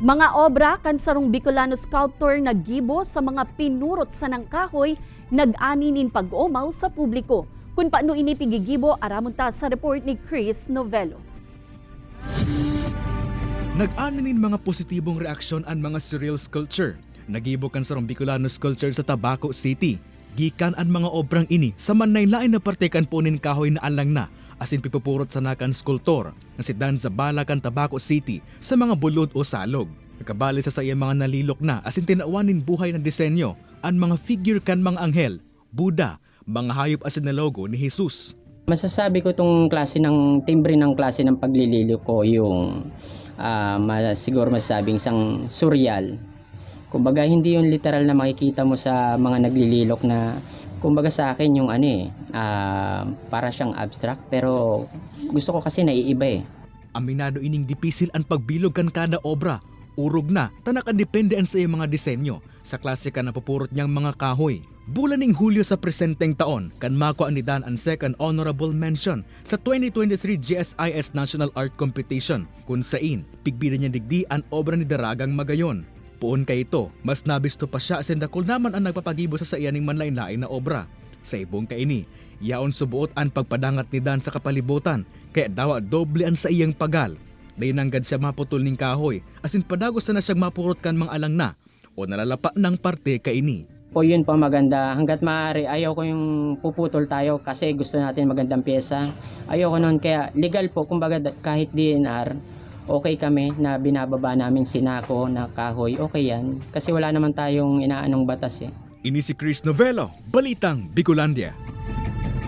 Mga obra kan sarong Bicolano sculptor naggibo sa mga pinurot sa nang kahoy nag-aninin pag-umaw sa publiko. Kung paano ini pigigibo, aramon ta sa report ni Chris Novello. Nag-aninin mga positibong reaksyon ang mga surreal sculpture. Nagibo kan sarong Bicolano sculpture sa Tabaco City. Gikan ang mga obrang ini sa manaylain na parte kan punin kahoy na alang na asin pipupurot sa nakan skulptor na si Dan Zabala kan Tabaco City sa mga bulod o salog. Nakabali sa iyang mga nalilok na asin tinawanin buhay na disenyo ang mga figure kan mga anghel, Buddha, mga hayop asin na logo ni Jesus. Masasabi ko itong klase ng timbre ng klase ng paglililo ko yung siguro masasabing isang surreal. Kumbaga hindi yung literal na makikita mo sa mga naglililok na kumbaga sa akin yung para siyang abstract pero gusto ko kasi naiiba eh. Aminado ining dipisil ang pagbilog kan kada obra. Urog na, tanakadepende sa iyang mga disenyo sa klase ka na pupurot niyang mga kahoy. Bulan ning Hulyo sa presenteng taon, kan makuha ni Dan ang second honorable mention sa 2023 GSIS National Art Competition, kung sain, pigbida niya digdi ang obra ni Daragang Magayon. Puon kay ito, mas nabisto pa siya asin dakol naman ang nagpapagibo sa iyaning manlain-lain na obra. Sa ibong kaini, yaon subuot ang pagpadangat ni Dan sa kapalibutan, kaya dawa doble ang sa iyang pagal. Dayon nanggad siya maputol ning kahoy, asin padagos na siyang mapurot kan mga alang na, o nalalapa ng parte kaini. Po yun po maganda, hanggat maaari ayaw ko yung puputol tayo kasi gusto natin magandang pyesa. Ayaw ko noon kaya legal po, kumbaga kahit DNR, okay kami na binababa namin sinako na kahoy, okay yan. Kasi wala naman tayong inaanong batas eh. Ini si Chris Novello, Balitang Bicolandia.